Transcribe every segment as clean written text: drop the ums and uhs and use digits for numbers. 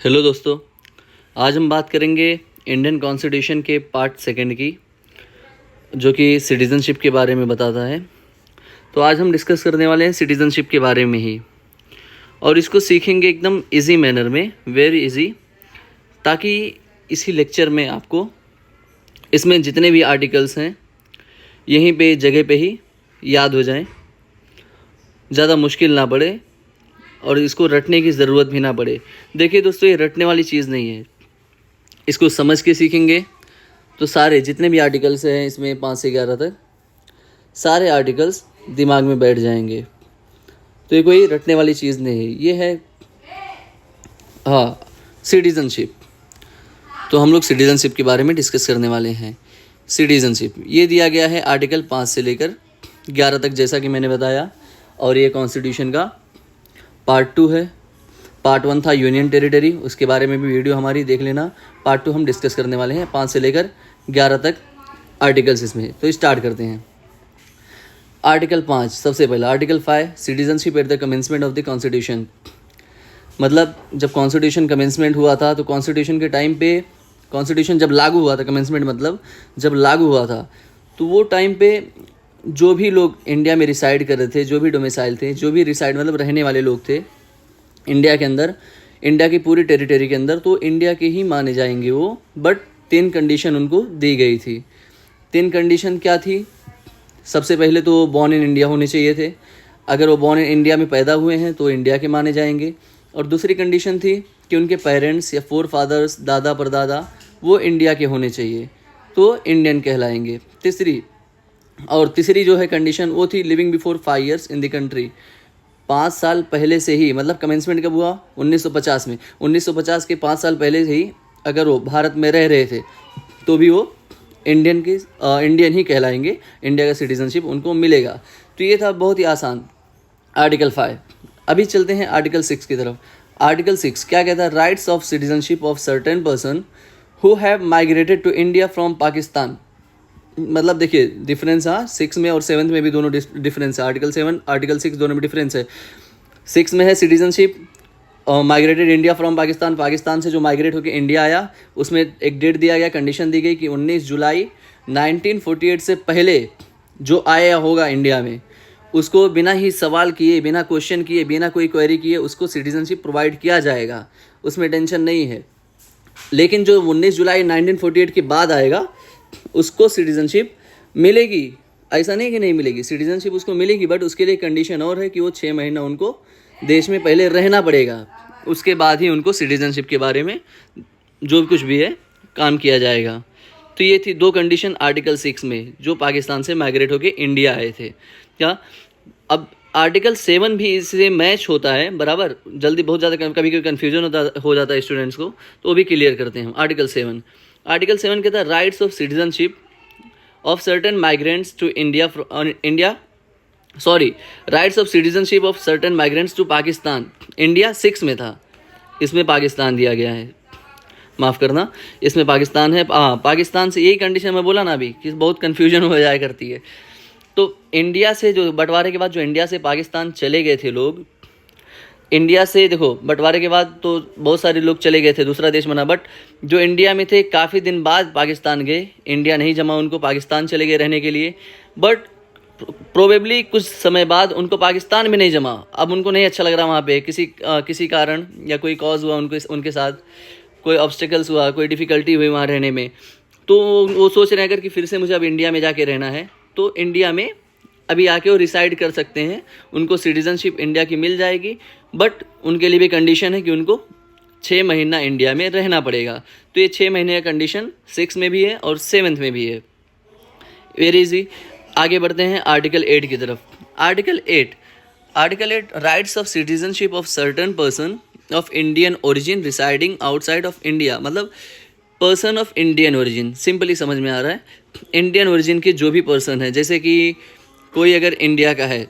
Hello दोस्तों, आज हम बात करेंगे इंडियन कॉन्स्टिट्यूशन के पार्ट सेकंड की, जो कि सिटीज़नशिप के बारे में बताता है। तो आज हम डिस्कस करने वाले हैं सिटीज़नशिप के बारे में ही, और इसको सीखेंगे एकदम इजी मैनर में, वेरी इजी, ताकि इसी लेक्चर में आपको इसमें जितने भी आर्टिकल्स हैं यहीं पे जगह पे ही याद हो जाएं, ज़्यादा मुश्किल ना पड़े और इसको रटने की ज़रूरत भी ना पड़े। देखिए दोस्तों, ये रटने वाली चीज़ नहीं है, इसको समझ के सीखेंगे तो सारे जितने भी आर्टिकल्स हैं इसमें 5 से 11 तक सारे आर्टिकल्स दिमाग में बैठ जाएंगे। तो ये कोई रटने वाली चीज़ नहीं है, ये है सिटीज़नशिप। तो हम लोग सिटीज़नशिप के बारे में डिस्कस करने वाले हैं। सिटीज़नशिप ये दिया गया है आर्टिकल 5 से लेकर 11 तक, जैसा कि मैंने बताया, और ये कॉन्स्टिट्यूशन का पार्ट 2 है। पार्ट 1 था यूनियन टेरिटरी, उसके बारे में भी वीडियो हमारी देख लेना। पार्ट 2 हम डिस्कस करने वाले हैं, 5 से लेकर 11 तक आर्टिकल्स इसमें। तो स्टार्ट करते हैं। आर्टिकल 5, सबसे पहला article 5, citizenship at the commencement of the constitution. मतलब जब कॉन्स्टिट्यूशन कमेंसमेंट हुआ था तो कॉन्स्टिट्यूशन के टाइम पे, कॉन्स्टिट्यूशन जब लागू हुआ था, कमेंसमेंट मतलब जब लागू हुआ था, तो वो टाइम पे जो भी लोग इंडिया में रिसाइड कर रहे थे, जो भी डोमिसाइल थे, जो भी रिसाइड मतलब रहने वाले लोग थे इंडिया के अंदर, इंडिया की पूरी टेरिटरी के अंदर, तो इंडिया के ही माने जाएंगे वो। बट 3 कंडीशन उनको दी गई थी। 3 कंडीशन क्या थी? सबसे पहले तो बॉर्न इन इंडिया होने चाहिए थे। अगर वो बॉर्न इन इंडिया में पैदा हुए हैं तो इंडिया के माने जाएंगे। और दूसरी कंडीशन थी कि उनके पेरेंट्स या फोर फादर्स, दादा परदादा, वो इंडिया के होने चाहिए, तो इंडियन कहलाएंगे। तीसरी जो है कंडीशन, वो थी living before 5 years in the country. 5 साल पहले से ही, मतलब कमेंसमेंट कब हुआ? 1950 में। 1950 के 5 साल पहले से ही अगर वो भारत में रह रहे थे तो भी वो इंडियन ही कहलाएंगे, इंडिया का सिटीजनशिप उनको मिलेगा। तो ये था बहुत ही आसान आर्टिकल 5। अभी चलते हैं आर्टिकल 6 की तरफ। आर्टिकल 6 क्या कहता है? Rights of citizenship of certain person who have migrated to India from Pakistan. मतलब देखिए डिफरेंस, 6 में और 7 में भी दोनों डिफरेंस है। आर्टिकल 7, आर्टिकल 6 दोनों में डिफरेंस है। 6 में है citizenship migrated India from Pakistan, Pakistan से जो माइग्रेट होकर इंडिया आया, उसमें एक डेट दिया गया, कंडीशन दी गई कि 19 जुलाई 1948 से पहले जो आया होगा इंडिया में, उसको बिना ही सवाल किए, बिना क्वेश्चन किए, बिना कोई क्वेरी किए उसको सिटीजनशिप प्रोवाइड किया जाएगा, उसमें टेंशन नहीं है। लेकिन जो 19 जुलाई 1948 के बाद आएगा उसको सिटीजनशिप मिलेगी, ऐसा नहीं कि नहीं मिलेगी, सिटीजनशिप उसको मिलेगी, बट उसके लिए कंडीशन और है कि वो 6 महीना उनको देश में पहले रहना पड़ेगा, उसके बाद ही उनको सिटीजनशिप के बारे में जो कुछ भी है काम किया जाएगा। तो ये थी 2 कंडीशन आर्टिकल 6 में, जो पाकिस्तान से माइग्रेट होकर इंडिया आए थे। क्या अब आर्टिकल 7 भी इससे मैच होता है बराबर, जल्दी बहुत ज़्यादा कभी कभी कन्फ्यूजन हो जाता है स्टूडेंट्स को, तो वो भी क्लियर करते हैं हम। आर्टिकल 7 कहता है rights of citizenship of certain migrants to rights of citizenship of certain migrants to Pakistan. India 6 में था, इसमें पाकिस्तान दिया गया है, माफ़ करना, इसमें पाकिस्तान है। पाकिस्तान से, यही कंडीशन मैं बोला ना अभी कि बहुत कन्फ्यूजन हो जाया करती है। तो इंडिया से जो बंटवारे के बाद जो इंडिया से पाकिस्तान चले गए थे लोग, इंडिया से देखो बंटवारे के बाद तो बहुत सारे लोग चले गए थे, दूसरा देश बना, बट जो इंडिया में थे काफ़ी दिन बाद पाकिस्तान गए, इंडिया नहीं जमा उनको, पाकिस्तान चले गए रहने के लिए। बट प्रोबेबली कुछ समय बाद उनको पाकिस्तान में नहीं जमा, अब उनको नहीं अच्छा लग रहा वहाँ पे, किसी कारण या कोई कॉज हुआ उनके साथ, कोई ऑब्स्टिकल्स हुआ, कोई डिफ़िकल्टी हुई वहाँ रहने में, तो वो सोच रहे हैं अगर कि फिर से मुझे अब इंडिया में जाके रहना है, तो इंडिया में अभी आके वो रिसाइड कर सकते हैं, उनको सिटीजनशिप इंडिया की मिल जाएगी। बट उनके लिए भी कंडीशन है कि उनको 6 महीना इंडिया में रहना पड़ेगा। तो ये 6 महीने का कंडीशन 6 में भी है और 7 में भी है। Very easy. आगे बढ़ते हैं आर्टिकल 8 की तरफ। Article 8 rights of citizenship of certain person of Indian origin residing outside of India. मतलब person of Indian origin, simply समझ में आ रहा है, इंडियन ओरिजिन के जो भी पर्सन है, जैसे कि कोई अगर इंडिया का है,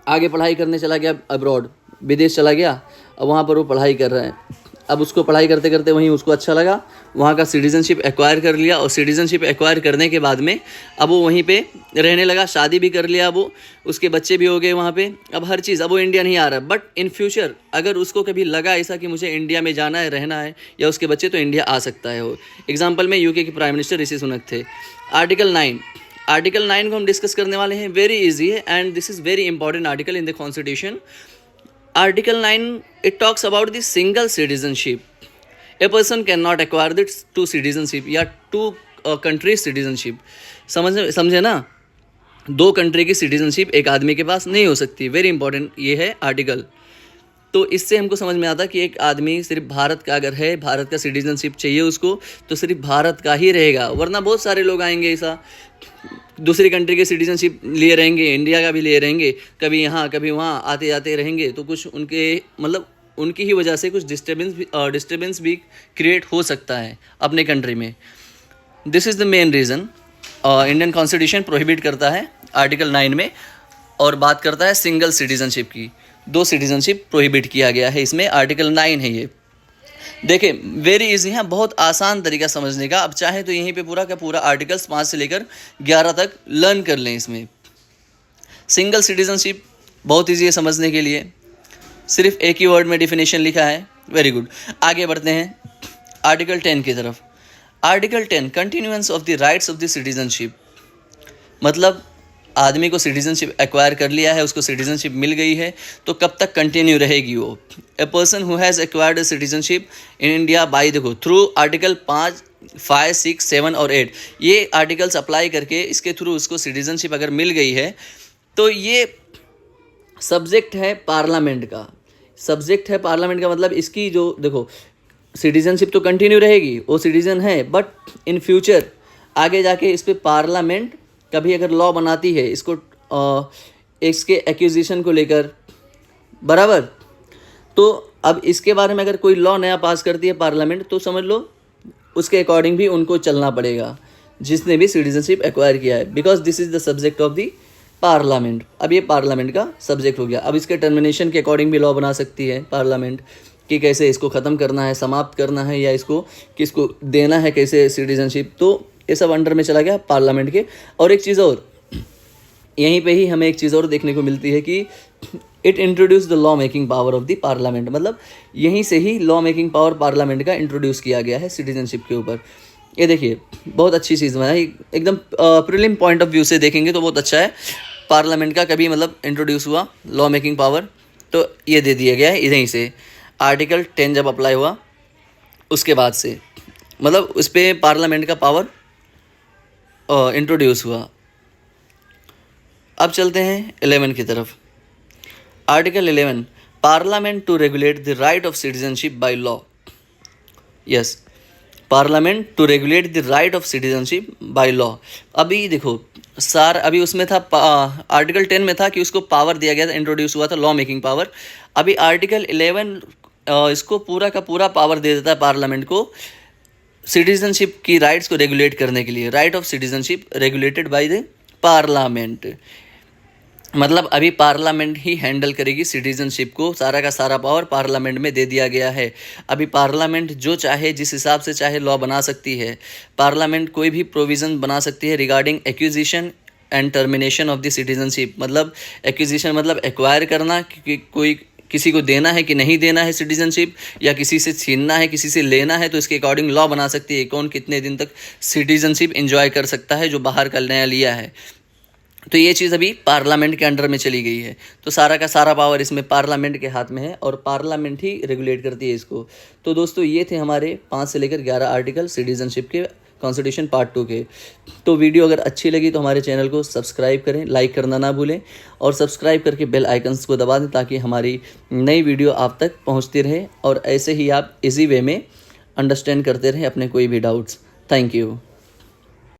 आगे पढ़ाई करने चला गया अब्रॉड, विदेश चला गया, अब वहाँ पर वो पढ़ाई कर रहा है, अब उसको पढ़ाई करते करते वहीं उसको अच्छा लगा, वहाँ का सिटीजनशिप एक्वायर कर लिया, और सिटीजनशिप एक्वायर करने के बाद में अब वो वहीं पे रहने लगा, शादी भी कर लिया, वो उसके बच्चे भी हो गए वहाँ पे, अब हर चीज़, अब वो इंडिया नहीं आ रहा। बट इन फ्यूचर अगर उसको कभी लगा ऐसा कि मुझे इंडिया में जाना है, रहना है, या उसके बच्चे, तो इंडिया आ सकता है वो। एग्जाम्पल में यूके के प्राइम मिनिस्टर ऋषि सुनक थे। आर्टिकल 9 को हम डिस्कस करने वाले हैं, वेरी इजी है and this is very important article in the constitution. Article 9, it talks about the single citizenship. A person cannot acquire the two citizenship या two country citizenship. समझे ना, 2 कंट्री की सिटीजनशिप एक आदमी के पास नहीं हो सकती। वेरी इंपॉर्टेंट ये है आर्टिकल। तो इससे हमको समझ में आता कि एक आदमी सिर्फ भारत का अगर है, भारत का सिटीजनशिप चाहिए उसको, तो सिर्फ भारत का ही रहेगा, वरना बहुत सारे लोग आएंगे ऐसा दूसरी कंट्री के सिटीजनशिप लिए रहेंगे, इंडिया का भी लिए रहेंगे, कभी यहाँ कभी वहाँ आते जाते रहेंगे, तो कुछ उनके मतलब उनकी ही वजह से कुछ डिस्टर्बेंस भी क्रिएट हो सकता है अपने कंट्री में। This is the main reason Indian constitution prohibit करता है आर्टिकल 9 में, और बात करता है सिंगल सिटीजनशिप की। 2 सिटीजनशिप प्रोहिबिट किया गया है इसमें, आर्टिकल 9 है ये। देखिए वेरी इजी है, बहुत आसान तरीका समझने का। अब चाहे तो यहीं पे पूरा का पूरा आर्टिकल्स 5 से लेकर 11 तक लर्न कर लें। इसमें सिंगल सिटीजनशिप बहुत इजी है समझने के लिए, सिर्फ एक ही वर्ड में डिफिनेशन लिखा है। वेरी गुड, आगे बढ़ते हैं आर्टिकल 10 की तरफ। Article 10 continuance of the rights of the citizenship, मतलब आदमी को सिटीजनशिप एक्वायर कर लिया है, उसको सिटीजनशिप मिल गई है, तो कब तक कंटिन्यू रहेगी वो। A person who has acquired citizenship in India by देखो थ्रू आर्टिकल 5, 6, 7 और 8, ये आर्टिकल्स अप्लाई करके इसके थ्रू उसको सिटीजनशिप अगर मिल गई है, तो ये सब्जेक्ट है पार्लियामेंट का। सब्जेक्ट है पार्लियामेंट का, मतलब इसकी जो देखो सिटीजनशिप तो कंटिन्यू रहेगी, वो सिटीजन है, बट इन फ्यूचर आगे जाके इस पर पार्लियामेंट कभी अगर लॉ बनाती है इसको इसके एक्विजिशन को लेकर, बराबर, तो अब इसके बारे में अगर कोई लॉ नया पास करती है पार्लियामेंट, तो समझ लो उसके अकॉर्डिंग भी उनको चलना पड़ेगा जिसने भी सिटीजनशिप एक्वायर किया है, because this is the subject of the parliament. अब ये पार्लियामेंट का सब्जेक्ट हो गया। अब इसके टर्मिनेशन के अकॉर्डिंग भी लॉ बना सकती है पार्लियामेंट कि कैसे इसको ख़त्म करना है, समाप्त करना है, या इसको किसको देना है, कैसे सिटीजनशिप, तो ये सब अंडर में चला गया पार्लियामेंट के। और एक चीज़ और, यहीं पे ही हमें एक चीज़ और देखने को मिलती है कि it introduce the law making power of the parliament, मतलब यहीं से ही लॉ मेकिंग पावर पार्लियामेंट का इंट्रोड्यूस किया गया है सिटीजनशिप के ऊपर। ये देखिए बहुत अच्छी चीज़ है, एकदम प्रीलिम पॉइंट ऑफ व्यू से देखेंगे तो बहुत अच्छा है। पार्लियामेंट का कभी मतलब इंट्रोड्यूस हुआ लॉ मेकिंग पावर, तो ये दे दिया गया है इधर से। आर्टिकल 10 जब अप्लाई हुआ उसके बाद से मतलब उस पर पार्लियामेंट का पावर इंट्रोड्यूस हुआ। अब चलते हैं 11 की तरफ। Article 11, parliament to regulate the right of citizenship by law. Yes, parliament to regulate the right of citizenship by law. अभी देखो सर, अभी उसमें था आर्टिकल 10 में था कि उसको पावर दिया गया था, इंट्रोड्यूस हुआ था लॉ मेकिंग पावर। अभी आर्टिकल 11 इसको पूरा का पूरा पावर दे देता है पार्लियामेंट को सिटीजनशिप की राइट्स को रेगुलेट करने के लिए। Right of citizenship regulated by the parliament, मतलब अभी पार्लियामेंट ही हैंडल करेगी सिटीजनशिप को, सारा का सारा पावर पार्लियामेंट में दे दिया गया है। अभी पार्लियामेंट जो चाहे जिस हिसाब से चाहे लॉ बना सकती है। पार्लियामेंट कोई भी प्रोविज़न बना सकती है regarding acquisition and termination of the citizenship, मतलब एक्विजिशन मतलब एक्वायर करना कि कोई किसी को देना है कि नहीं देना है सिटीजनशिप, या किसी से छीनना है, किसी से लेना है, तो इसके अकॉर्डिंग लॉ बना सकती है कौन कितने दिन तक सिटीजनशिप एंजॉय कर सकता है जो बाहर का नया लिया है। तो ये चीज़ अभी पार्लियामेंट के अंडर में चली गई है, तो सारा का सारा पावर इसमें पार्लियामेंट के हाथ में है और पार्लियामेंट ही रेगुलेट करती है इसको। तो दोस्तों ये थे हमारे 5 से लेकर 11 आर्टिकल सिटीजनशिप के कॉन्स्टिट्यूशन पार्ट 2 के। तो वीडियो अगर अच्छी लगी तो हमारे चैनल को सब्सक्राइब करें, लाइक करना ना भूलें, और सब्सक्राइब करके बेल आइकन्स को दबा दें ताकि हमारी नई वीडियो आप तक पहुंचती रहे और ऐसे ही आप इजी वे में अंडरस्टैंड करते रहें अपने कोई भी डाउट्स। Thank you.